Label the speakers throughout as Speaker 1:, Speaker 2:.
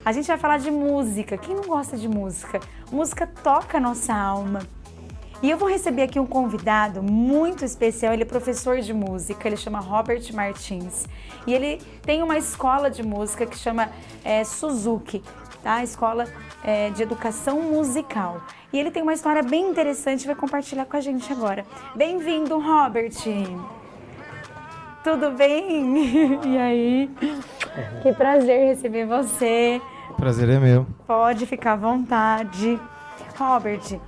Speaker 1: A gente vai falar de música. Quem não gosta de música? Música toca a nossa alma. E eu vou receber aqui um convidado muito especial. Ele é professor de música, ele chama Robert Martins. E ele tem uma escola de música que chama Suzuki, tá? Escola de Educação Musical. E ele tem uma história bem interessante e vai compartilhar com a gente agora. Bem-vindo, Robert! Tudo bem? E aí? Que prazer receber você.
Speaker 2: Prazer é meu.
Speaker 1: Pode ficar à vontade. Robert,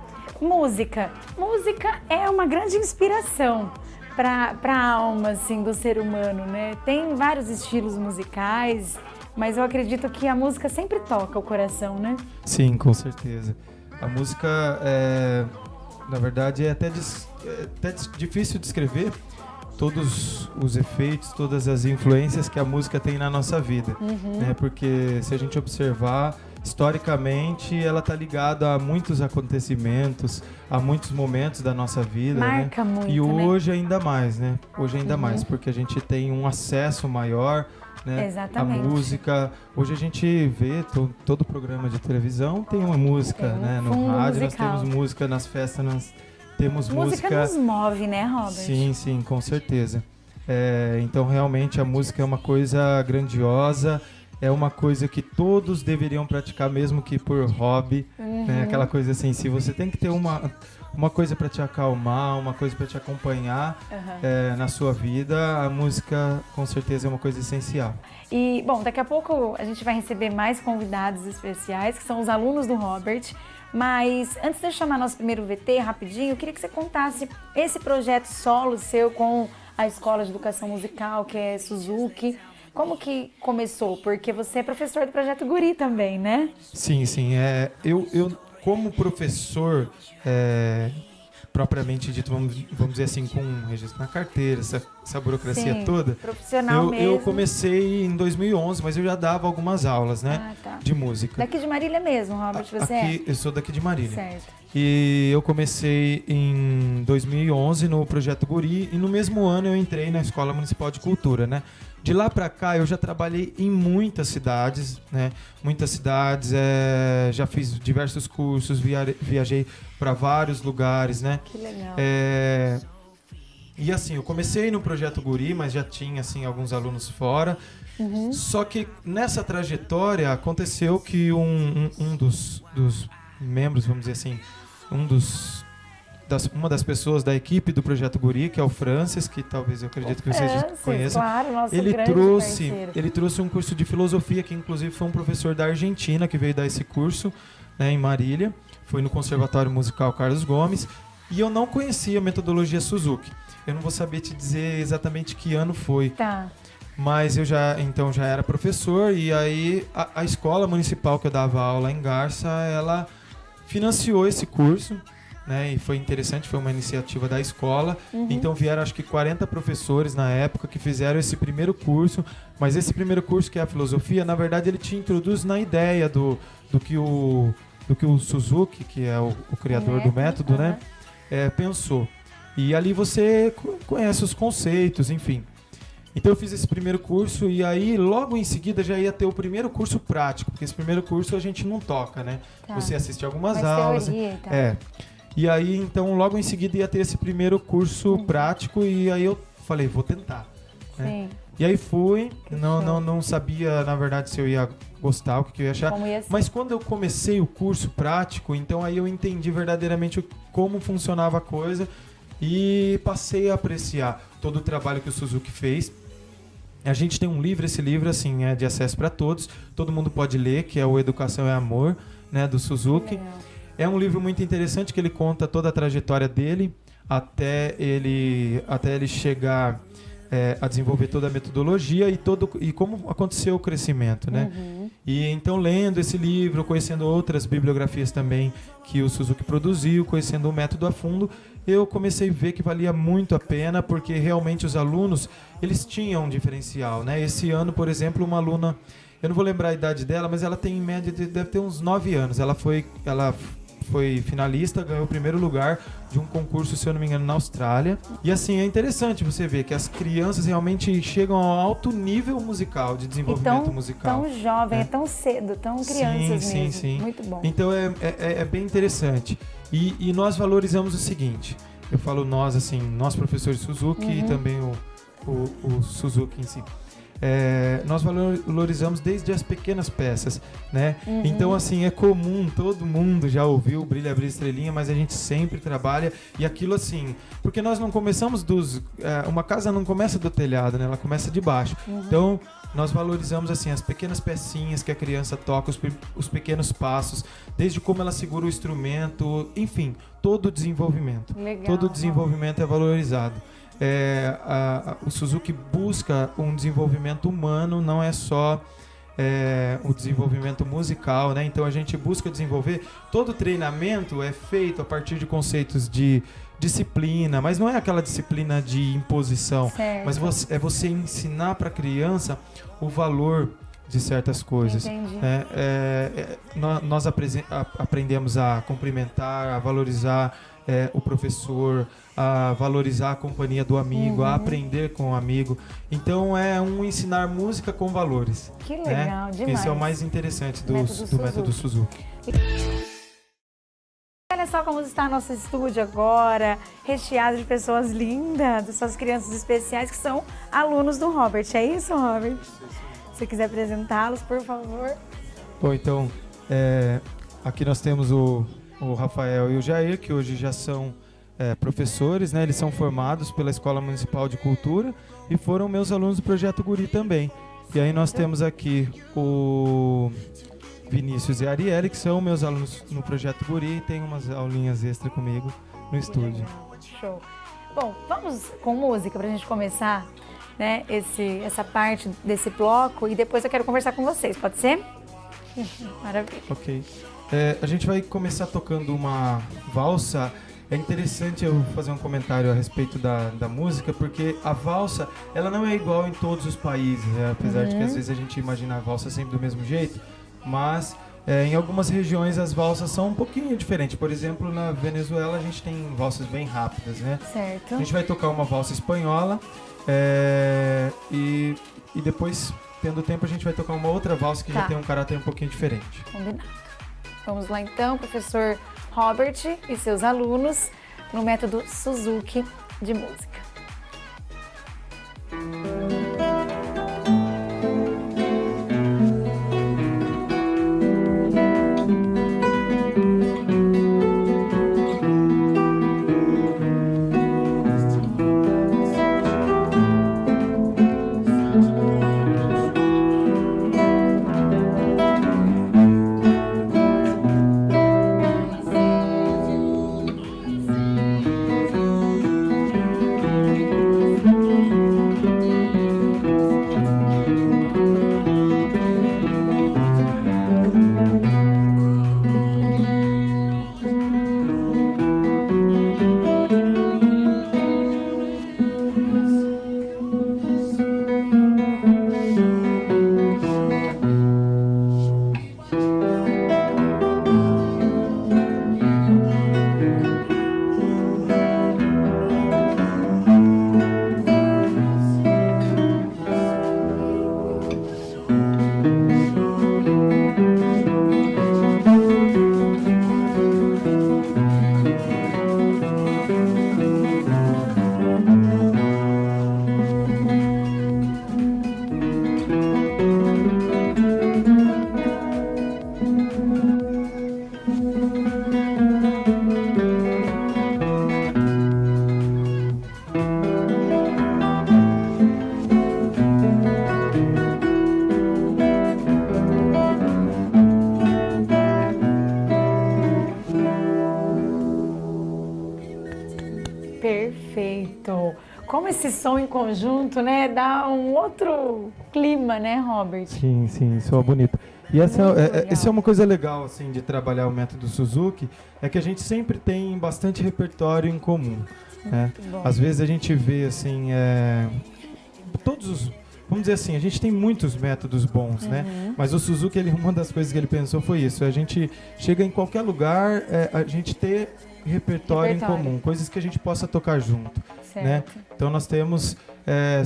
Speaker 1: música. Música é uma grande inspiração para a alma assim, do ser humano, né? Tem vários estilos musicais, mas eu acredito que a música sempre toca o coração, né?
Speaker 2: Sim, com certeza. A música, na verdade, é até difícil de descrever todos os efeitos, todas as influências que a música tem na nossa vida, né? Porque se a gente observar, historicamente, ela está ligada a muitos acontecimentos, a muitos momentos da nossa vida,
Speaker 1: Marca,
Speaker 2: né?
Speaker 1: muito,
Speaker 2: E hoje
Speaker 1: né?
Speaker 2: ainda mais, né? Hoje ainda mais, porque a gente tem um acesso maior, né?
Speaker 1: Exatamente.
Speaker 2: A música. Hoje a gente vê todo programa de televisão tem uma música,
Speaker 1: Tem um
Speaker 2: né? No
Speaker 1: fundo
Speaker 2: rádio
Speaker 1: musical.
Speaker 2: nós temos música, nas festas nós temos
Speaker 1: Música nos move, né, Robert?
Speaker 2: Sim, com certeza. Então, realmente, a música é uma coisa grandiosa, é uma coisa que todos deveriam praticar, mesmo que por hobby, né? Aquela coisa assim, se você tem que ter uma coisa para te acalmar, uma coisa para te acompanhar na sua vida, a música, com certeza, é uma coisa essencial.
Speaker 1: E, bom, daqui a pouco a gente vai receber mais convidados especiais, que são os alunos do Robert. Mas antes de eu chamar nosso primeiro VT, rapidinho, eu queria que você contasse esse projeto solo seu com a Escola de Educação Musical, que é Suzuki. Como que começou? Porque você é professor do Projeto Guri também, né?
Speaker 2: Sim. Eu como professor, propriamente dito, vamos dizer assim, com um registro na carteira, essa burocracia
Speaker 1: Sim,
Speaker 2: toda,
Speaker 1: profissional mesmo.
Speaker 2: eu comecei em 2011, mas eu já dava algumas aulas, né,
Speaker 1: Tá.
Speaker 2: de música.
Speaker 1: Daqui de Marília mesmo, Robert, você
Speaker 2: Aqui, eu sou daqui de Marília.
Speaker 1: Certo.
Speaker 2: E eu comecei em 2011 no Projeto Guri e no mesmo ano eu entrei na Escola Municipal de Cultura, né? De lá para cá eu já trabalhei em muitas cidades, né? Muitas cidades, já fiz diversos cursos, viajei para vários lugares, né?
Speaker 1: Que legal.
Speaker 2: E assim, eu comecei no Projeto Guri, mas já tinha assim alguns alunos fora. Só que nessa trajetória aconteceu que um dos membros, vamos dizer assim, uma das pessoas da equipe do Projeto Guri, que é o Francis, que talvez eu acredito que vocês conheçam,
Speaker 1: claro, nosso
Speaker 2: ele
Speaker 1: grande parceiro.
Speaker 2: trouxe um curso de filosofia, que inclusive foi um professor da Argentina que veio dar esse curso, né, em Marília, foi no Conservatório Musical Carlos Gomes, e eu não conhecia a metodologia Suzuki. Eu não vou saber te dizer exatamente que ano foi.
Speaker 1: Tá.
Speaker 2: Mas eu já era professor, e aí a escola municipal que eu dava aula em Garça, ela financiou esse curso, né? E foi interessante, foi uma iniciativa da escola. Então vieram acho que 40 professores na época que fizeram esse primeiro curso, mas esse primeiro curso, que é a filosofia, na verdade ele te introduz na ideia do que o Suzuki, que é o criador do método, né? Pensou. E ali você conhece os conceitos, enfim. Então eu fiz esse primeiro curso e aí logo em seguida já ia ter o primeiro curso prático, porque esse primeiro curso a gente não toca, né?
Speaker 1: Tá.
Speaker 2: Você assiste algumas
Speaker 1: Mais
Speaker 2: aulas.
Speaker 1: teoria e tal.
Speaker 2: E aí então logo em seguida ia ter esse primeiro curso prático e aí eu falei, vou tentar. Né?
Speaker 1: Sim.
Speaker 2: E aí fui, não sabia na verdade se eu ia gostar, o que eu ia achar.
Speaker 1: Como ia ser.
Speaker 2: Mas quando eu comecei o curso prático, então aí eu entendi verdadeiramente como funcionava a coisa e passei a apreciar todo o trabalho que o Suzuki fez. A gente tem um livro, esse livro assim, é de acesso para todos, todo mundo pode ler, que é o Educação é Amor, né, do Suzuki.
Speaker 1: Legal.
Speaker 2: É um livro muito interessante que ele conta toda a trajetória dele até ele chegar a desenvolver toda a metodologia e como aconteceu o crescimento, né? E então lendo esse livro, conhecendo outras bibliografias também que o Suzuki produziu, conhecendo o método a fundo, eu comecei a ver que valia muito a pena, porque realmente os alunos, eles tinham um diferencial, né? Esse ano, por exemplo, uma aluna, eu não vou lembrar a idade dela, mas ela tem em média, deve ter uns 9 anos. Ela foi finalista, ganhou o primeiro lugar de um concurso, se eu não me engano, na Austrália. E assim, é interessante você ver que as crianças realmente chegam ao alto nível musical, de desenvolvimento musical.
Speaker 1: Tão jovem, é tão cedo, tão crianças mesmo.
Speaker 2: Sim.
Speaker 1: Muito bom.
Speaker 2: Então é bem interessante. E nós valorizamos o seguinte, eu falo nós, assim, nós professores Suzuki e também o Suzuki em si. Nós valorizamos desde as pequenas peças, né? Então, assim, é comum, todo mundo já ouviu Brilha, Brilha, Estrelinha, mas a gente sempre trabalha e aquilo assim, porque nós não começamos uma casa não começa do telhado, né? Ela começa de baixo. Então, nós valorizamos, assim, as pequenas pecinhas que a criança toca, os pequenos passos, desde como ela segura o instrumento, enfim, todo o desenvolvimento.
Speaker 1: Legal,
Speaker 2: todo o desenvolvimento é valorizado. O Suzuki busca um desenvolvimento humano, não é só o desenvolvimento musical, né? Então a gente busca desenvolver, todo treinamento é feito a partir de conceitos de disciplina, mas não é aquela disciplina de imposição,
Speaker 1: certo.
Speaker 2: mas você ensinar para a criança o valor de certas coisas.
Speaker 1: Entendi.
Speaker 2: Né? Nós aprendemos a cumprimentar, a valorizar o professor, a valorizar a companhia do amigo, a aprender com o amigo. Então é um ensinar música com valores.
Speaker 1: Que legal,
Speaker 2: né?
Speaker 1: demais.
Speaker 2: Esse é o mais interessante do método Suzuki.
Speaker 1: Olha só como está nosso estúdio agora, recheado de pessoas lindas, dessas crianças especiais que são alunos do Robert. É isso, Robert? Se você quiser apresentá-los, por favor.
Speaker 2: Bom, então, aqui nós temos o Rafael e o Jair, que hoje já são professores, né? Eles são formados pela Escola Municipal de Cultura e foram meus alunos do Projeto Guri também. E aí nós temos aqui o Vinícius e a Arielle, que são meus alunos no Projeto Guri e tem umas aulinhas extra comigo no estúdio.
Speaker 1: Show. Bom, vamos com música pra gente começar, né, essa parte desse bloco e depois eu quero conversar com vocês, pode ser? Maravilha.
Speaker 2: Ok. A gente vai começar tocando uma valsa. É interessante eu fazer um comentário a respeito da música, porque a valsa, ela não é igual em todos os países, né? Apesar de que às vezes a gente imagina a valsa sempre do mesmo jeito, mas em algumas regiões as valsas são um pouquinho diferentes. Por exemplo, na Venezuela a gente tem valsas bem rápidas, né?
Speaker 1: Certo.
Speaker 2: A gente vai tocar uma valsa espanhola e depois, tendo tempo, a gente vai tocar uma outra valsa que já tem um caráter um pouquinho diferente.
Speaker 1: Combinado. Vamos lá então, professor Robert e seus alunos no método Suzuki de música. Perfeito. Como esse som em conjunto, né, dá um outro clima, né, Robert?
Speaker 2: Sim, soa bonito. E essa é uma coisa legal, assim, de trabalhar o método Suzuki, é que a gente sempre tem bastante repertório em comum, né? Às vezes a gente vê, assim, vamos dizer assim, a gente tem muitos métodos bons, né? Mas o Suzuki, uma das coisas que ele pensou foi isso. A gente chega em qualquer lugar, a gente ter repertório em comum, coisas que a gente possa tocar junto, né? Então nós temos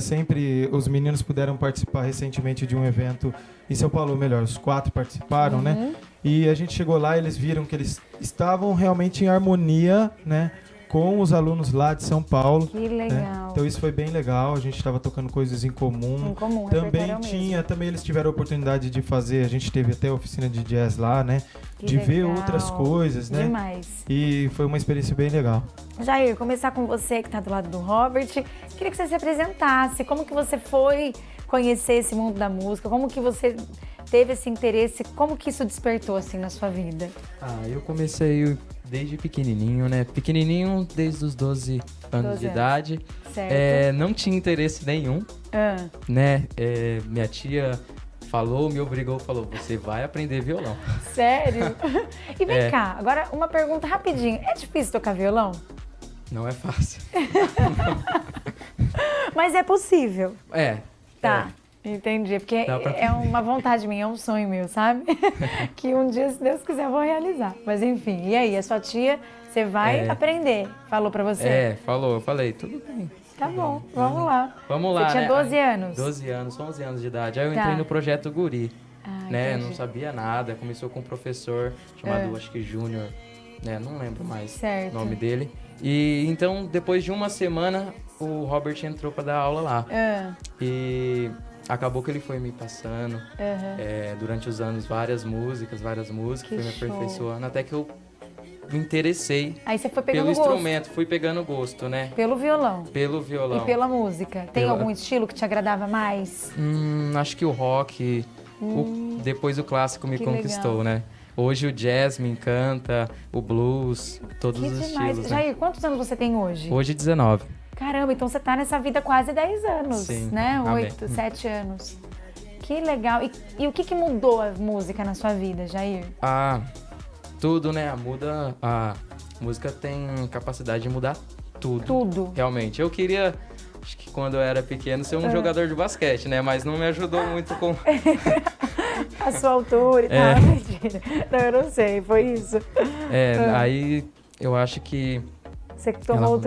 Speaker 2: sempre, os meninos puderam participar recentemente de um evento em São Paulo, melhor, os 4 participaram, né? E a gente chegou lá e eles viram que eles estavam realmente em harmonia, né? Com os alunos lá de São Paulo.
Speaker 1: Que legal.
Speaker 2: Né? Então isso foi bem legal, a gente estava tocando coisas em comum. Também eles tiveram a oportunidade de fazer, a gente teve até oficina de jazz lá, né? De ver outras coisas, né?
Speaker 1: Demais.
Speaker 2: E foi uma experiência bem legal.
Speaker 1: Jair, começar com você que está do lado do Robert. Queria que você se apresentasse, como que você foi conhecer esse mundo da música, como que você teve esse interesse, como que isso despertou assim na sua vida?
Speaker 3: Eu comecei desde pequenininho, né? Pequenininho desde os 12 anos de idade.
Speaker 1: Certo.
Speaker 3: Não tinha interesse nenhum, né? Minha tia me obrigou, falou, você vai aprender violão.
Speaker 1: Sério? E vem cá, agora uma pergunta rapidinho. É difícil tocar violão?
Speaker 3: Não é fácil.
Speaker 1: Mas é possível. Tá. Entendi, porque é uma vontade minha, é um sonho meu, sabe? Que um dia, se Deus quiser, eu vou realizar. Mas enfim, e aí, a sua tia, você vai aprender, falou pra você?
Speaker 3: Falou, eu falei, tudo bem.
Speaker 1: Tá bom, vamos lá.
Speaker 3: Vamos lá,
Speaker 1: você tinha 12 anos?
Speaker 3: 12 anos, 11 anos de idade. Aí eu entrei no projeto Guri, né?
Speaker 1: Entendi.
Speaker 3: Não sabia nada, começou com um professor chamado, acho que Júnior, né? Não lembro mais o nome dele. E então, depois de uma semana, o Robert entrou pra dar aula lá. E acabou que ele foi me passando, durante os anos, várias músicas, foi me aperfeiçoando, até que eu me interessei.
Speaker 1: Aí você foi pegando
Speaker 3: pelo
Speaker 1: gosto.
Speaker 3: instrumento, fui pegando gosto, né?
Speaker 1: Pelo violão.
Speaker 3: Pelo violão.
Speaker 1: E pela música. Tem algum estilo que te agradava mais?
Speaker 3: Acho que o rock, depois o clássico me conquistou, legal, né? Hoje o jazz me encanta, o blues, todos os estilos.
Speaker 1: Jair,
Speaker 3: né?
Speaker 1: quantos anos você tem hoje?
Speaker 3: Hoje 19.
Speaker 1: Caramba, então você tá nessa vida há quase 10 anos,
Speaker 3: sim,
Speaker 1: né?
Speaker 3: amém.
Speaker 1: 8, 7 anos. Que legal. E o que mudou a música na sua vida, Jair?
Speaker 3: Tudo, né? A música tem capacidade de mudar tudo.
Speaker 1: Tudo.
Speaker 3: Realmente. Eu queria, acho que quando eu era pequeno, ser um jogador de basquete, né? Mas não me ajudou muito com...
Speaker 1: A sua altura e tal, mentira. Não, eu não sei, foi isso.
Speaker 3: Aí eu acho que...
Speaker 1: Você tomou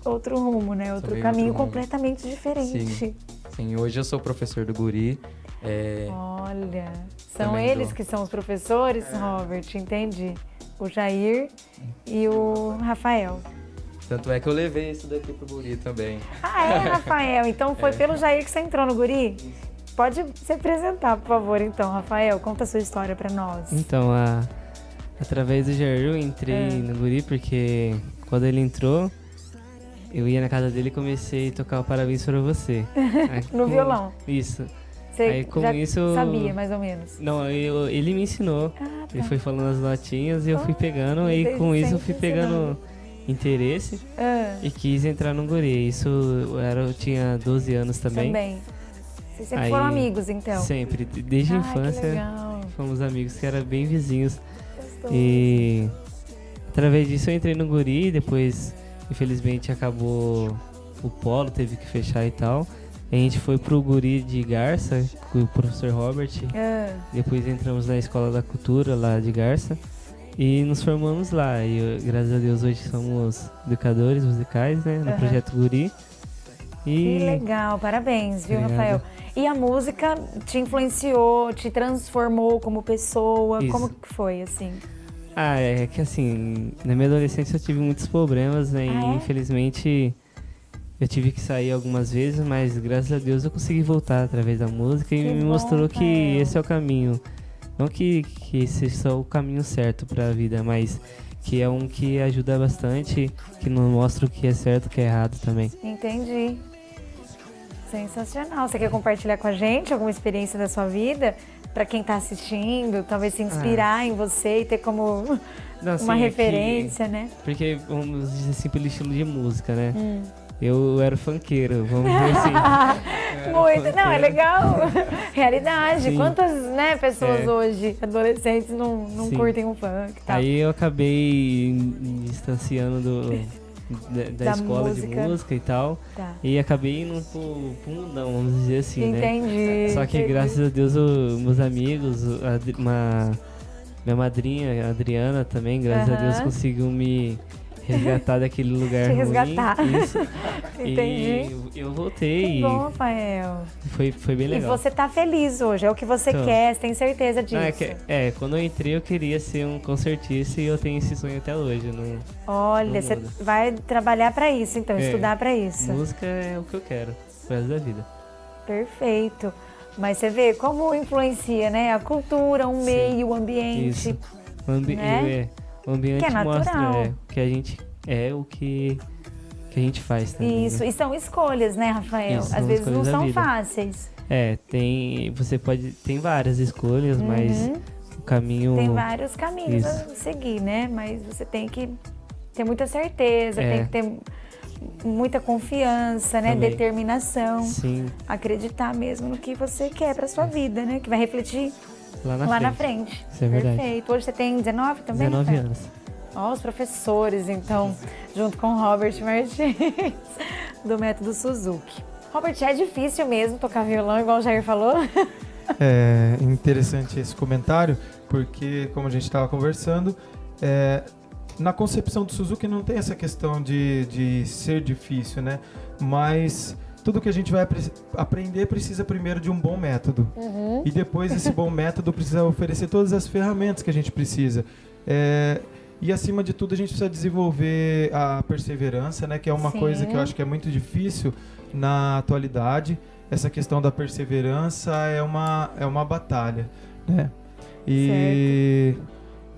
Speaker 1: outro rumo, né? Outro caminho completamente diferente.
Speaker 3: Sim, hoje eu sou professor do Guri.
Speaker 1: Olha, são eles que são os professores, Robert, entendi. O Jair e o Rafael.
Speaker 3: Tanto é que eu levei isso daqui pro Guri também.
Speaker 1: Rafael? Então foi pelo Jair que você entrou no Guri? Pode se apresentar, por favor, então, Rafael. Conta a sua história pra nós.
Speaker 4: Então, através do Jair eu entrei no Guri porque quando ele entrou, eu ia na casa dele e comecei a tocar o Parabéns Pra Você.
Speaker 1: No violão?
Speaker 4: Isso.
Speaker 1: Você
Speaker 4: aí, com
Speaker 1: já
Speaker 4: isso,
Speaker 1: sabia, mais ou menos?
Speaker 4: Não, ele me ensinou. Ele foi falando as notinhas e eu fui pegando. E com isso eu fui pegando interesse e quis entrar no Guri. Isso eu tinha 12 anos também.
Speaker 1: Vocês sempre foram amigos, então?
Speaker 4: Sempre. Desde a infância fomos amigos que eram bem vizinhos.
Speaker 1: Gostoso.
Speaker 4: E através disso eu entrei no Guri. Depois, infelizmente, acabou o polo, teve que fechar e tal. A gente foi pro Guri de Garça, com o professor Robert. Depois entramos na Escola da Cultura, lá de Garça. E nos formamos lá. E graças a Deus hoje somos educadores musicais, né? No projeto Guri.
Speaker 1: Que legal, parabéns, viu,
Speaker 4: Obrigado.
Speaker 1: Rafael? E a música te influenciou, te transformou como pessoa?
Speaker 4: Isso.
Speaker 1: Como que foi, assim?
Speaker 4: É que assim, na minha adolescência eu tive muitos problemas, né? E infelizmente eu tive que sair algumas vezes, mas graças a Deus eu consegui voltar através da música e me mostrou que esse é o caminho. Não que esse é só o caminho certo para a vida, mas que é um que ajuda bastante, que nos mostra o que é certo e o que é errado também.
Speaker 1: Entendi. Sensacional. Você quer compartilhar com a gente alguma experiência da sua vida? Para quem está assistindo, talvez se inspirar em você e ter como uma referência, né?
Speaker 4: Porque, vamos dizer assim, pelo estilo de música, né? Eu era funkeiro, vamos dizer assim.
Speaker 1: Muito, não, é legal. Realidade. Sim. Quantas pessoas hoje, adolescentes, não curtem um funk e tal?
Speaker 4: Aí eu acabei me distanciando da escola música. De música e tal. Tá. E acabei indo pro mundão, vamos dizer assim,
Speaker 1: né?
Speaker 4: Só que graças a Deus, meus amigos, minha madrinha, a Adriana também, graças a Deus, conseguiu me resgatar daquele lugar ruim.
Speaker 1: Resgatar.
Speaker 4: Isso. Entendi. E eu voltei.
Speaker 1: Que bom, Rafael.
Speaker 4: Foi bem legal.
Speaker 1: E você tá feliz hoje, é o que você quer, você tem certeza disso.
Speaker 4: Quando eu entrei eu queria ser um concertista e eu tenho esse sonho até hoje.
Speaker 1: Olha, você vai trabalhar pra isso, então, estudar pra isso.
Speaker 4: Música é o que eu quero, pro resto da vida.
Speaker 1: Perfeito. Mas você vê como influencia, né? A cultura, o meio, o ambiente.
Speaker 4: Isso. O ambiente
Speaker 1: que é
Speaker 4: mostra que a gente é o que a gente faz também.
Speaker 1: Isso,
Speaker 4: né?
Speaker 1: E são escolhas, né, Rafael? Às vezes não são fáceis.
Speaker 4: Tem várias escolhas, mas o caminho...
Speaker 1: Tem vários caminhos a seguir, né? Mas você tem que ter muita certeza, tem que ter muita confiança, né?
Speaker 4: Também.
Speaker 1: Determinação.
Speaker 4: Sim.
Speaker 1: Acreditar mesmo no que você quer pra sua vida, né? Que vai refletir lá na frente.
Speaker 4: Isso é verdade.
Speaker 1: Perfeito. Hoje você tem 19 também?
Speaker 4: 19 anos.
Speaker 1: Ó, os professores, então, junto com o Robert Martins, do Método Suzuki. Robert, é difícil mesmo tocar violão, igual o Jair falou?
Speaker 2: É interessante esse comentário, porque, como a gente estava conversando, na concepção do Suzuki não tem essa questão de ser difícil, né? Mas tudo que a gente vai aprender precisa primeiro de um bom método. E depois esse bom método precisa oferecer todas as ferramentas que a gente precisa. E acima de tudo a gente precisa desenvolver a perseverança, né? Que é uma coisa que eu acho que é muito difícil na atualidade. Essa questão da perseverança é uma batalha, né? E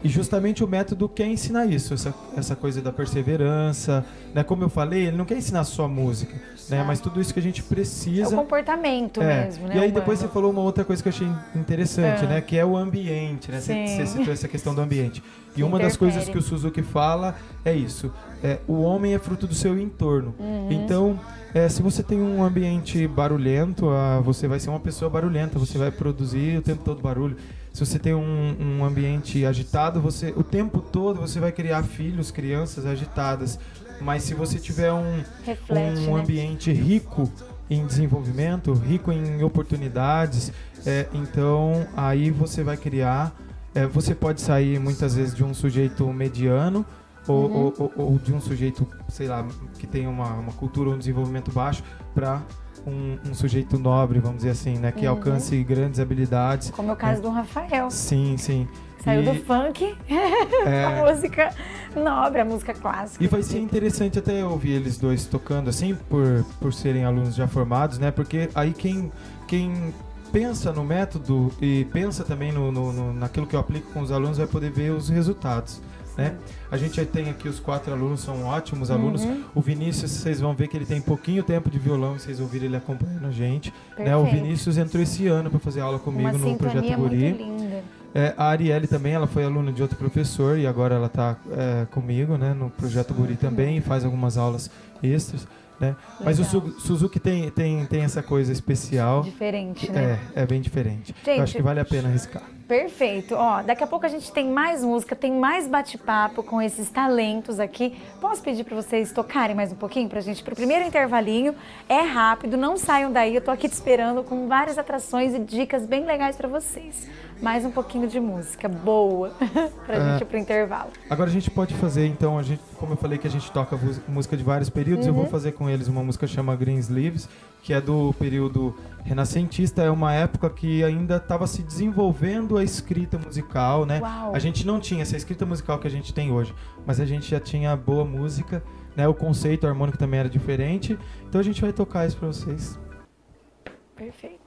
Speaker 2: justamente o método quer ensinar isso, essa coisa da perseverança, né? Como eu falei, ele não quer ensinar só música, né? Mas tudo isso que a gente precisa.
Speaker 1: É o comportamento mesmo, né?
Speaker 2: E aí depois você falou uma outra coisa que eu achei interessante, né? Que é o ambiente, né? Você citou essa questão do ambiente. E uma das coisas que o Suzuki fala é isso. O homem é fruto do seu entorno. Então, se você tem um ambiente barulhento, você vai ser uma pessoa barulhenta, você vai produzir o tempo todo barulho. Se você tem um ambiente agitado, o tempo todo você vai criar crianças agitadas. Mas se você tiver um ambiente rico em desenvolvimento, rico em oportunidades, então aí você vai criar... você pode sair muitas vezes de um sujeito mediano ou de um sujeito, sei lá, que tem uma cultura ou um desenvolvimento baixo para um sujeito nobre, vamos dizer assim, né? Que alcance grandes habilidades.
Speaker 1: Como é o caso do Rafael.
Speaker 2: Sim.
Speaker 1: Saiu do funk, a música nobre, a música clássica.
Speaker 2: E vai ser interessante até ouvir eles dois tocando assim, por serem alunos já formados, né? Porque aí quem pensa no método e pensa também naquilo que eu aplico com os alunos vai poder ver os resultados, né? A gente tem aqui os 4 alunos, são ótimos alunos. O Vinícius, vocês vão ver que ele tem pouquinho tempo de violão, vocês ouviram ele acompanhando a gente, né? O Vinícius entrou esse ano para fazer aula comigo no Projeto Guri.
Speaker 1: Muito linda.
Speaker 2: A Arielle também, ela foi aluna de outro professor e agora ela está comigo, né, no Projeto Guri também, e faz algumas aulas extras, né? Mas o Suzuki tem essa coisa especial.
Speaker 1: Diferente, né?
Speaker 2: É bem diferente. Gente, eu acho que vale a pena arriscar.
Speaker 1: Perfeito. Ó, daqui a pouco a gente tem mais música, tem mais bate-papo com esses talentos aqui. Posso pedir para vocês tocarem mais um pouquinho pra gente, pro primeiro intervalinho? É rápido, não saiam daí, eu tô aqui te esperando com várias atrações e dicas bem legais para vocês. Mais um pouquinho de música boa pra gente ir pro intervalo.
Speaker 2: Agora a gente pode fazer, então, como eu falei que a gente toca música de vários períodos, eu vou fazer com eles uma música que chama Green Sleeves, que é do período renascentista, é uma época que ainda estava se desenvolvendo a escrita musical, né?
Speaker 1: Uau.
Speaker 2: A gente não tinha essa escrita musical que a gente tem hoje, mas a gente já tinha boa música, né? O conceito harmônico também era diferente, então a gente vai tocar isso para vocês.
Speaker 1: Perfeito.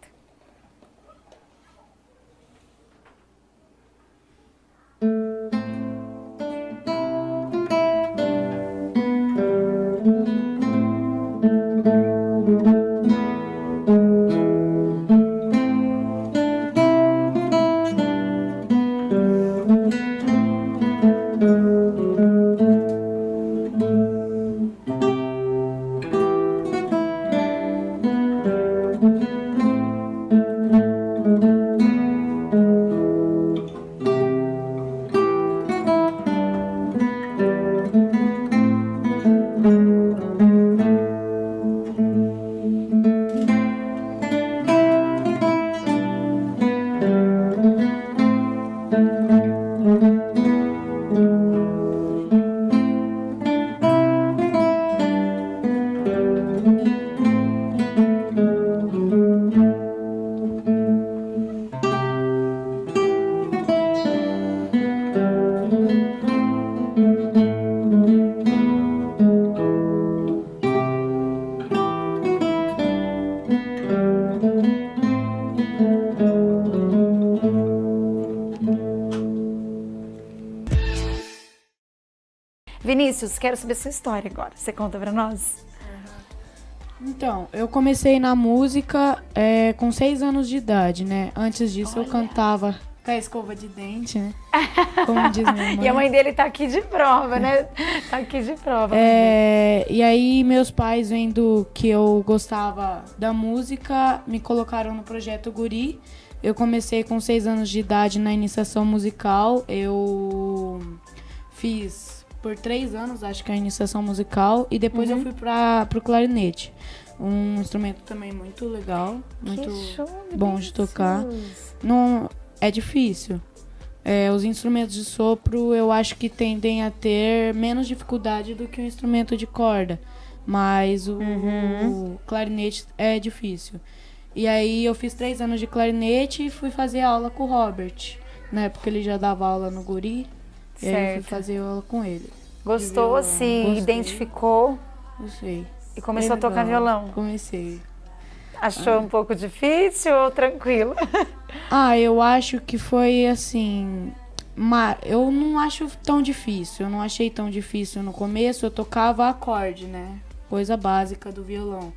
Speaker 1: Vinícius, quero saber sua história agora. Você conta pra nós?
Speaker 5: Então, eu comecei na música com 6 anos de idade, né? Antes disso, eu cantava com a escova de dente, né? Como diz minha mãe.
Speaker 1: E a mãe dele tá aqui de prova, né? Tá aqui de prova.
Speaker 5: E aí, meus pais, vendo que eu gostava da música, me colocaram no Projeto Guri. Eu comecei com 6 anos de idade na iniciação musical. Eu fiz por 3 anos, acho que a iniciação musical. E depois eu fui pro clarinete. Um instrumento também muito legal, muito bom de tocar. Não, é difícil. Os instrumentos de sopro eu acho que tendem a ter menos dificuldade do que o instrumento de corda. Mas o clarinete é difícil. E aí eu fiz 3 anos de clarinete e fui fazer aula com o Robert. Na época ele já dava aula no Guri. Certo. E aí eu fui fazer aula com ele.
Speaker 1: Gostou, se identificou?
Speaker 5: Gostei.
Speaker 1: E começou a tocar violão?
Speaker 5: Comecei.
Speaker 1: Achou um pouco difícil ou tranquilo?
Speaker 5: Eu acho que foi assim... Eu não acho tão difícil. Eu não achei tão difícil no começo. Eu tocava acorde, né? Coisa básica do violão.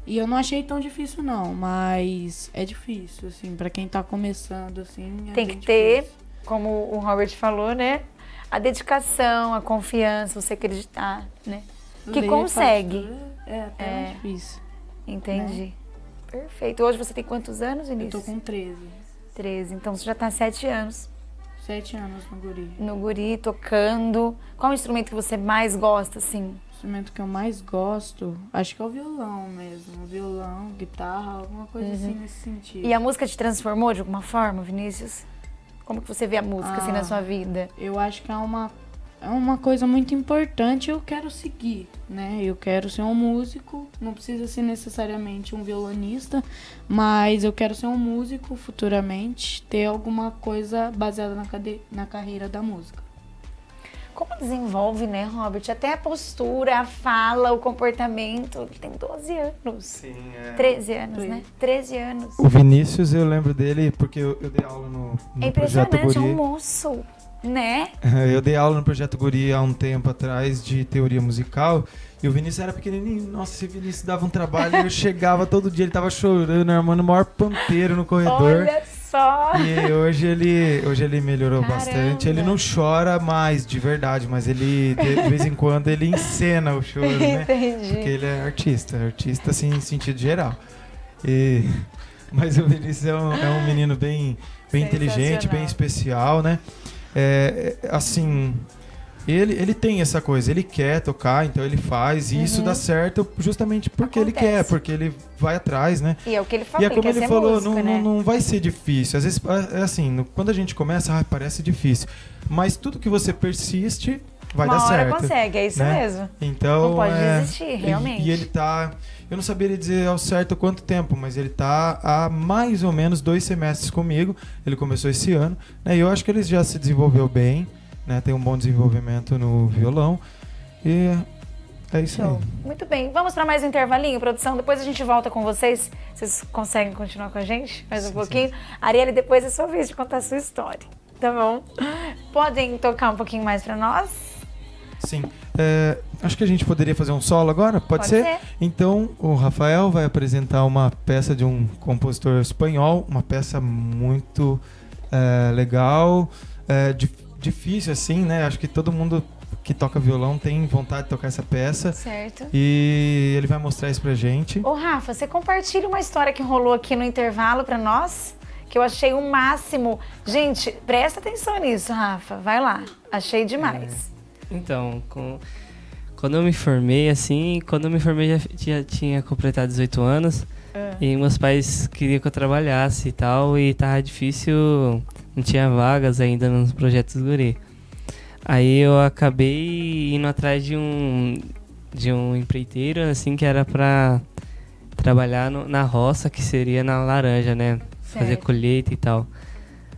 Speaker 5: E eu não achei tão difícil, não. Mas é difícil, assim. Pra quem tá começando, assim...
Speaker 1: Tem que ter, como o Robert falou, né? A dedicação, a confiança, você acreditar, né? Que consegue.
Speaker 5: Até difícil.
Speaker 1: Entendi. Né? Perfeito. Hoje você tem quantos anos, Vinícius?
Speaker 5: Eu tô com 13.
Speaker 1: 13. Então você já tá há 7 anos.
Speaker 5: 7 anos no Guri.
Speaker 1: No Guri, tocando. Qual o instrumento que você mais gosta, assim?
Speaker 5: O instrumento que eu mais gosto, acho que é o violão mesmo. Violão, guitarra, alguma coisa assim nesse sentido.
Speaker 1: E a música te transformou de alguma forma, Vinícius? Como que você vê a música assim na sua vida?
Speaker 5: Eu acho que é uma coisa muito importante. Eu quero seguir, né? Eu quero ser um músico, não precisa ser necessariamente um violonista, mas eu quero ser um músico futuramente, ter alguma coisa baseada na carreira da música.
Speaker 1: Como desenvolve, né, Robert? Até a postura, a fala, o comportamento. Ele tem 12 anos.
Speaker 2: Sim,
Speaker 1: 13 anos, né? 13 anos.
Speaker 2: O Vinícius, eu lembro dele porque eu dei aula no Projeto Guri.
Speaker 1: É um moço, né?
Speaker 2: Eu dei aula no Projeto Guri há um tempo atrás de teoria musical. E o Vinícius era pequenininho. Nossa, esse Vinícius dava um trabalho. Eu chegava todo dia, ele tava chorando, armando o maior pampeiro no corredor.
Speaker 1: Olha só!
Speaker 2: E hoje ele melhorou bastante. Ele não chora mais, de verdade, mas ele, de vez em quando, ele encena o choro, né?
Speaker 1: Entendi.
Speaker 2: Porque ele é artista assim, em sentido geral. Mas o Vinícius é um menino bem inteligente, bem especial, né? Assim... Ele tem essa coisa, ele quer tocar, então ele faz, e isso dá certo justamente porque ele quer, porque ele vai atrás, né?
Speaker 1: E é o que ele falou,
Speaker 2: e é como ele falou,
Speaker 1: música, né?
Speaker 2: não vai ser difícil. Às vezes, é assim, quando a gente começa, parece difícil. Mas tudo que você persiste, vai dar certo.
Speaker 1: Uma hora consegue, é isso mesmo.
Speaker 2: Então,
Speaker 1: não pode desistir, realmente.
Speaker 2: E ele tá... Eu não saberia dizer ao certo quanto tempo, mas ele tá há mais ou menos 2 semestres comigo. Ele começou esse ano, né? E eu acho que ele já se desenvolveu bem. Né, tem um bom desenvolvimento no violão e é isso aí.
Speaker 1: Muito bem, vamos para mais um intervalinho, produção, depois a gente volta com vocês. Vocês conseguem continuar com a gente mais um pouquinho? Sim. Arielle, depois é sua vez de contar a sua história, tá bom? Podem tocar um pouquinho mais para nós?
Speaker 2: Sim, acho que a gente poderia fazer um solo agora, pode ser? Então o Rafael vai apresentar uma peça de um compositor espanhol, uma peça muito legal, difícil, assim, né? Acho que todo mundo que toca violão tem vontade de tocar essa peça.
Speaker 1: Certo.
Speaker 2: E ele vai mostrar isso pra gente.
Speaker 1: Ô, Rafa, você compartilha uma história que rolou aqui no intervalo pra nós? Que eu achei o máximo. Gente, presta atenção nisso, Rafa. Vai lá. Achei demais.
Speaker 4: Então, quando eu me formei, já tinha completado 18 anos. E meus pais queriam que eu trabalhasse e tal. E tava difícil... Não tinha vagas ainda nos projetos Guri. Aí eu acabei indo atrás de um empreiteiro, assim, que era pra trabalhar na roça, que seria na laranja, né? Certo. Fazer colheita e tal.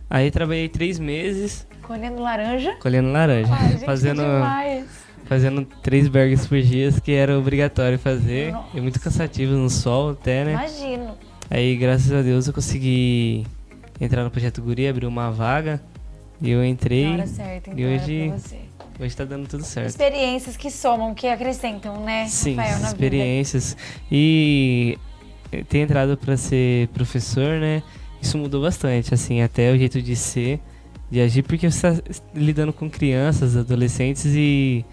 Speaker 4: Aí trabalhei 3 meses.
Speaker 1: Colhendo laranja?
Speaker 4: Colhendo laranja.
Speaker 1: Ai, gente,
Speaker 4: fazendo 3 bergs por dia, que era obrigatório fazer. Nossa. E muito cansativo no sol até, né?
Speaker 1: Imagino.
Speaker 4: Aí, graças a Deus, eu consegui entrar no Projeto Guri, abriu uma vaga e eu entrei.
Speaker 1: Na hora certa, então
Speaker 4: e hoje
Speaker 1: era pra você.
Speaker 4: hoje tá dando tudo certo.
Speaker 1: Experiências que somam, que acrescentam, né,
Speaker 4: Sim,
Speaker 1: Rafael, na
Speaker 4: experiências.
Speaker 1: vida.
Speaker 4: E ter entrado para ser professor, né? Isso mudou bastante, assim, até o jeito de ser, de agir, porque você está lidando com crianças, adolescentes e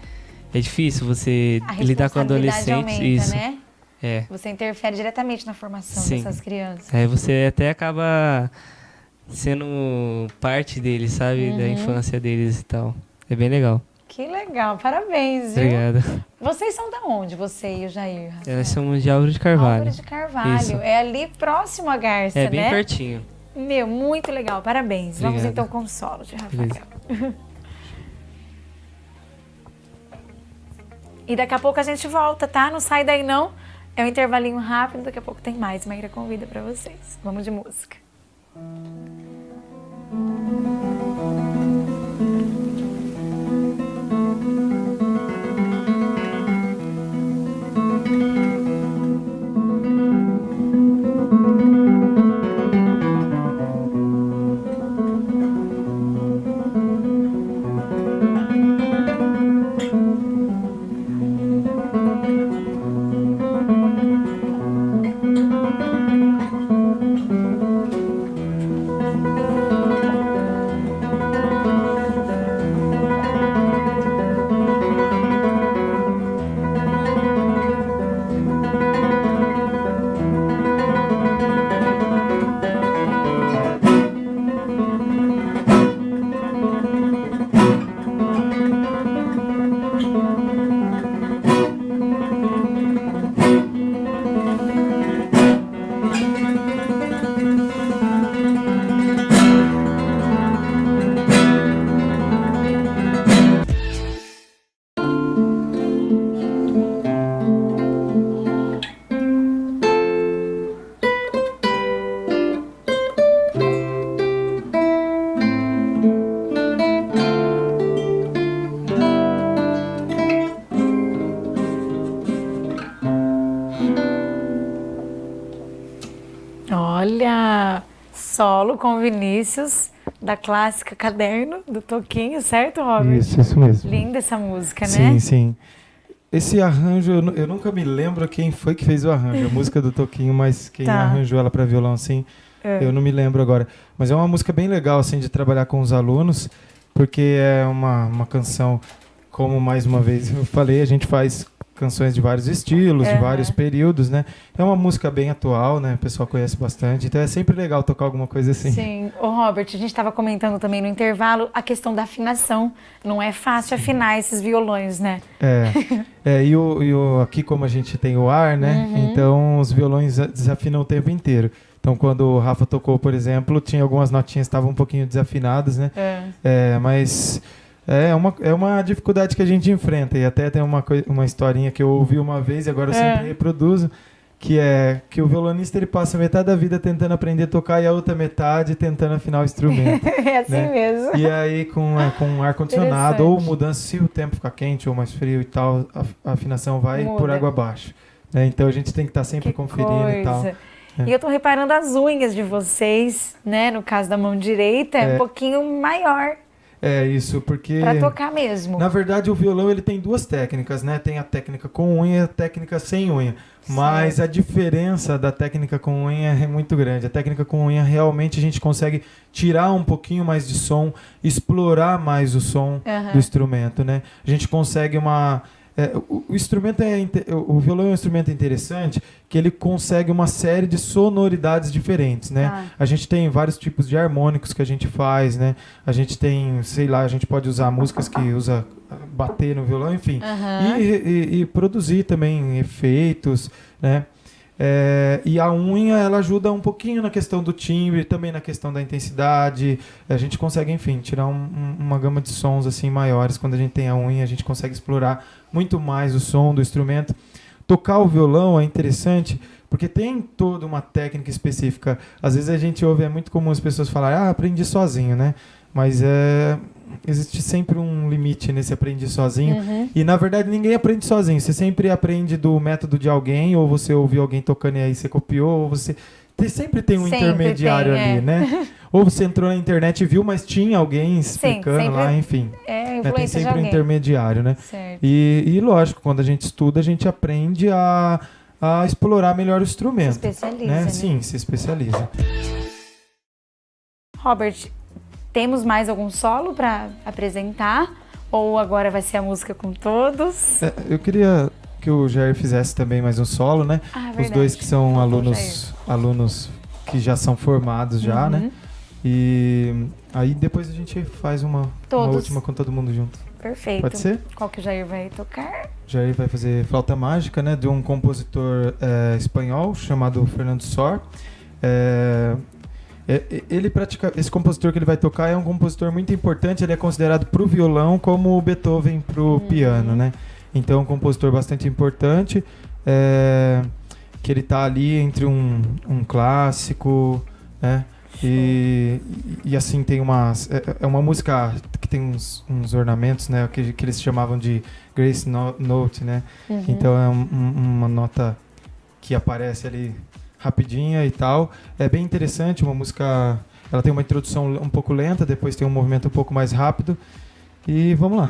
Speaker 4: é difícil você lidar com adolescentes.
Speaker 1: Aumenta,
Speaker 4: isso,
Speaker 1: né?
Speaker 4: É.
Speaker 1: Você interfere diretamente na formação dessas crianças.
Speaker 4: Aí você até acaba sendo parte deles, sabe? Da infância deles e tal. É bem legal.
Speaker 1: Que legal, parabéns, viu?
Speaker 4: Obrigado.
Speaker 1: Vocês são da onde, você e o Jair? Rafael?
Speaker 4: Nós somos de Álvaro de Carvalho.
Speaker 1: Álvaro de Carvalho.
Speaker 4: Isso.
Speaker 1: É ali próximo à Garça, né?
Speaker 4: É bem pertinho.
Speaker 1: Meu, muito legal, parabéns.
Speaker 4: Obrigado.
Speaker 1: Vamos então com o solo de Rafael.
Speaker 4: Beleza.
Speaker 1: E daqui a pouco a gente volta, tá? Não sai daí não. É um intervalinho rápido, daqui a pouco tem mais. Maíra convida pra vocês. Vamos de música. Olha, solo com Vinícius, da clássica Caderno, do Toquinho, certo, Robert?
Speaker 2: Isso mesmo.
Speaker 1: Linda essa música, né?
Speaker 2: Sim, sim. Esse arranjo, eu nunca me lembro quem foi que fez o arranjo, a música do Toquinho, mas quem arranjou ela para violão, assim, eu não me lembro agora. Mas é uma música bem legal, assim, de trabalhar com os alunos, porque é uma canção, como mais uma vez eu falei, a gente faz canções de vários estilos, de vários períodos, né? É uma música bem atual, né? O pessoal conhece bastante, então é sempre legal tocar alguma coisa assim.
Speaker 1: Sim. Ô, Robert, a gente estava comentando também no intervalo a questão da afinação. Não é fácil afinar esses violões, né?
Speaker 2: Aqui como a gente tem o ar, né? Então os violões desafinam o tempo inteiro. Então quando o Rafa tocou, por exemplo, tinha algumas notinhas que estavam um pouquinho desafinadas, né? Mas é uma dificuldade que a gente enfrenta. E até tem uma historinha que eu ouvi uma vez e agora eu sempre reproduzo, que é que o violonista ele passa metade da vida tentando aprender a tocar e a outra metade tentando afinar o instrumento.
Speaker 1: É assim mesmo.
Speaker 2: E aí com ar-condicionado ou mudança, se o tempo ficar quente ou mais frio e tal, a afinação vai por água abaixo. Então a gente tem que estar sempre conferindo e tal.
Speaker 1: E eu tô reparando as unhas de vocês, né? No caso da mão direita, é um pouquinho maior.
Speaker 2: É isso, porque...
Speaker 1: Pra tocar mesmo.
Speaker 2: Na verdade, o violão ele tem duas técnicas, né? Tem a técnica com unha e a técnica sem unha. Mas a diferença da técnica com unha é muito grande. A técnica com unha, realmente, a gente consegue tirar um pouquinho mais de som, explorar mais o som do instrumento, né? A gente consegue o violão é um instrumento interessante que ele consegue uma série de sonoridades diferentes, né? A gente tem vários tipos de harmônicos que a gente faz, né? A gente tem, sei lá, a gente pode usar músicas que usa bater no violão, enfim. E produzir também efeitos, né? E a unha, ela ajuda um pouquinho na questão do timbre, também na questão da intensidade. A gente consegue, enfim, tirar uma gama de sons assim maiores. Quando a gente tem a unha, a gente consegue explorar muito mais o som do instrumento. Tocar o violão é interessante porque tem toda uma técnica específica. Às vezes a gente ouve, é muito comum as pessoas falarem, aprendi sozinho, né? Mas existe sempre um limite nesse aprender sozinho. E, na verdade, ninguém aprende sozinho. Você sempre aprende do método de alguém, ou você ouviu alguém tocando e aí você copiou, ou você... Sempre tem um intermediário ali, né? ou você entrou na internet e viu, mas tinha alguém explicando lá, enfim.
Speaker 1: Tem
Speaker 2: sempre um intermediário, né?
Speaker 1: Certo.
Speaker 2: E lógico, quando a gente estuda, a gente aprende a explorar melhor o instrumento.
Speaker 1: Se especializa,
Speaker 2: né?
Speaker 1: né?
Speaker 2: Sim, se especializa.
Speaker 1: Robert, temos mais algum solo para apresentar? Ou agora vai ser a música com todos?
Speaker 2: Eu queria que o Jair fizesse também mais um solo, né? Os dois que são alunos que já são formados já, né? E aí depois a gente faz uma última com todo mundo junto.
Speaker 1: Perfeito.
Speaker 2: Pode ser?
Speaker 1: Qual que o Jair vai tocar?
Speaker 2: O Jair vai fazer Flauta Mágica, né? De um compositor espanhol chamado Fernando Sor. Esse compositor que ele vai tocar é um compositor muito importante. Ele é considerado para o violão como o Beethoven para o piano, né? Então é um compositor bastante importante, que ele está ali entre um clássico, né? E assim tem uma música que tem uns ornamentos, né? Que eles chamavam de Grace Note, né? Então é uma nota que aparece ali rapidinha e tal. É bem interessante, uma música. Ela tem uma introdução um pouco lenta, depois tem um movimento um pouco mais rápido. E vamos lá.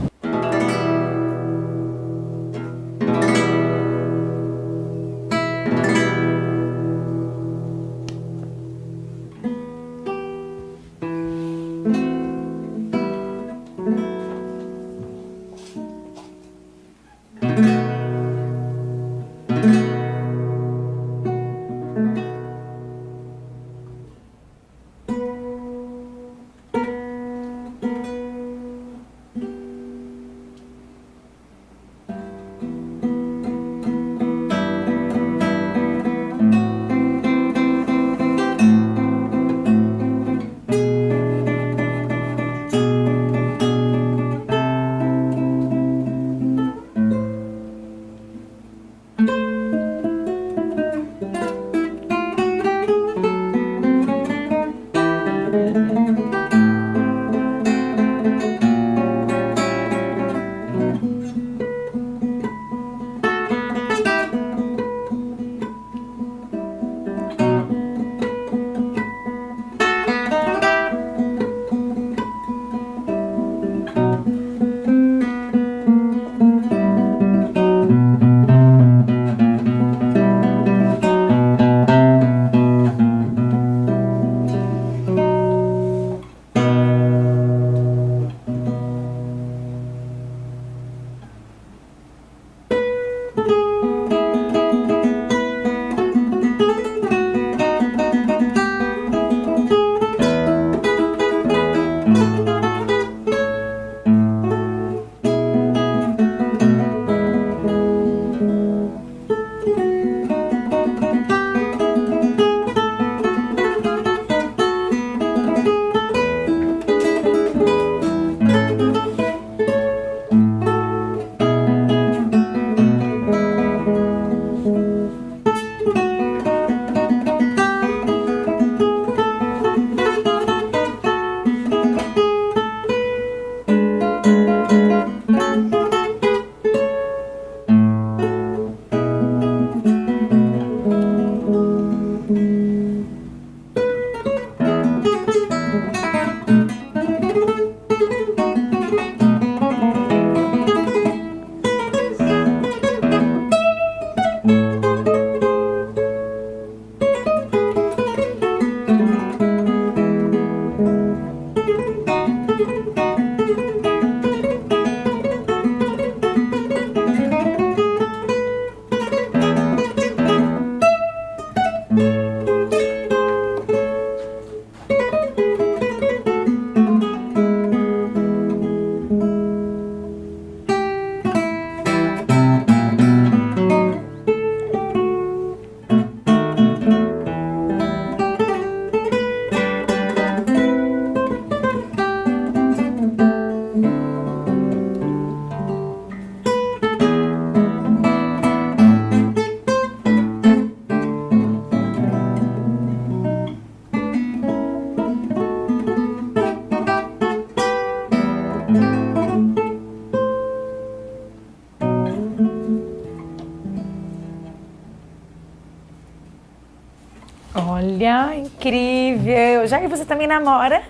Speaker 1: incrível. Jair, você também namora?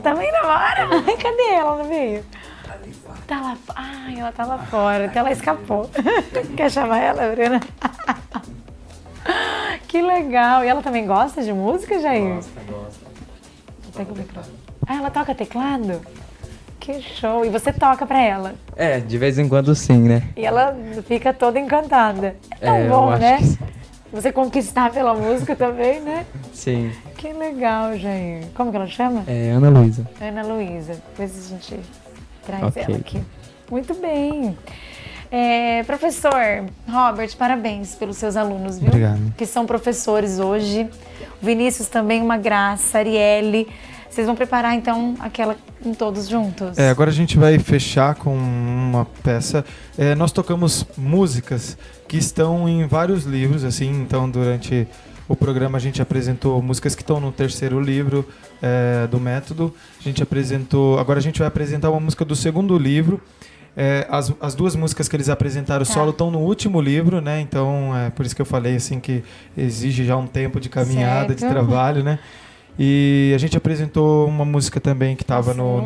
Speaker 1: Também namora? Ai, cadê ela? Não veio? Tá lá. Ai, ela tá lá fora. Até ela escapou. Quer chamar ela, Bruna? Que legal. E ela também gosta de música, Jair?
Speaker 3: Gosta.
Speaker 1: Pega o microfone. Ah, ela toca teclado? Que show. E você toca pra ela?
Speaker 3: De vez em quando sim, né?
Speaker 1: E ela fica toda encantada. É tão bom, né? Você conquistar pela música também, né?
Speaker 3: Sim.
Speaker 1: Que legal, Jair. Como que ela chama?
Speaker 3: Ana Luísa.
Speaker 1: Ana Luísa. Depois a gente traz ela aqui. Muito bem. Professor Robert, parabéns pelos seus alunos, viu?
Speaker 2: Obrigado.
Speaker 1: Que são professores hoje. O Vinícius também, uma graça. Arielle. Vocês vão preparar, então, aquela em todos juntos?
Speaker 2: Agora a gente vai fechar com uma peça. Nós tocamos músicas que estão em vários livros, assim. Então, durante o programa, a gente apresentou músicas que estão no terceiro livro do método. Agora a gente vai apresentar uma música do segundo livro. As duas músicas que eles apresentaram solo estão no último livro, né? Então, por isso que eu falei assim que exige já um tempo de caminhada, de trabalho, né? E a gente apresentou uma música também que estava no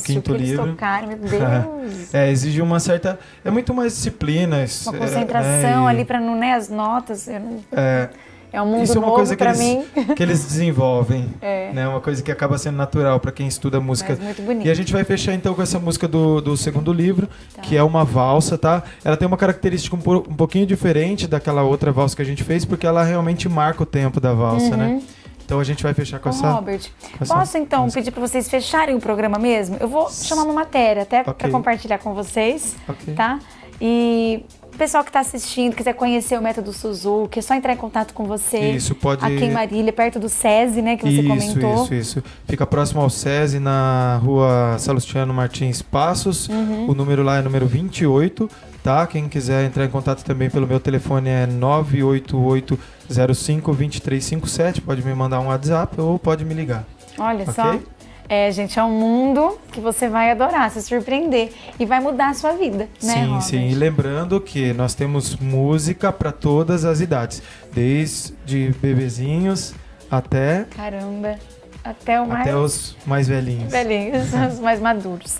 Speaker 2: quinto livro.
Speaker 1: Tocaram, meu Deus.
Speaker 2: Exige uma certa... É muito mais disciplina.
Speaker 1: Uma concentração ali para não, as notas. É um mundo
Speaker 2: isso
Speaker 1: novo para mim.
Speaker 2: Que eles desenvolvem. Né? Uma coisa que acaba sendo natural para quem estuda música.
Speaker 1: Mas muito bonito.
Speaker 2: E a gente vai fechar então com essa música do segundo livro, que é uma valsa, tá? Ela tem uma característica um pouquinho diferente daquela outra valsa que a gente fez, porque ela realmente marca o tempo da valsa, né? Então a gente vai fechar com essa...
Speaker 1: Robert, posso então pedir para vocês fecharem o programa mesmo? Eu vou chamar uma matéria até para compartilhar com vocês, tá? E o pessoal que está assistindo, quiser conhecer o método Suzuki, é só entrar em contato com você.
Speaker 2: Isso, pode...
Speaker 1: Aqui em Marília, perto do SESI, né, que você comentou.
Speaker 2: Isso. Fica próximo ao SESI, na rua Salustiano Martins Passos. O número lá é número 28, tá? Quem quiser entrar em contato também pelo meu telefone é 988052357. Pode me mandar um WhatsApp ou pode me ligar.
Speaker 1: Olha só. Gente, é um mundo que você vai adorar, se surpreender e vai mudar a sua vida, né, Robert?
Speaker 2: Sim. E lembrando que nós temos música para todas as desde bebezinhos até...
Speaker 1: Caramba, até os
Speaker 2: mais velhinhos.
Speaker 1: Os mais maduros.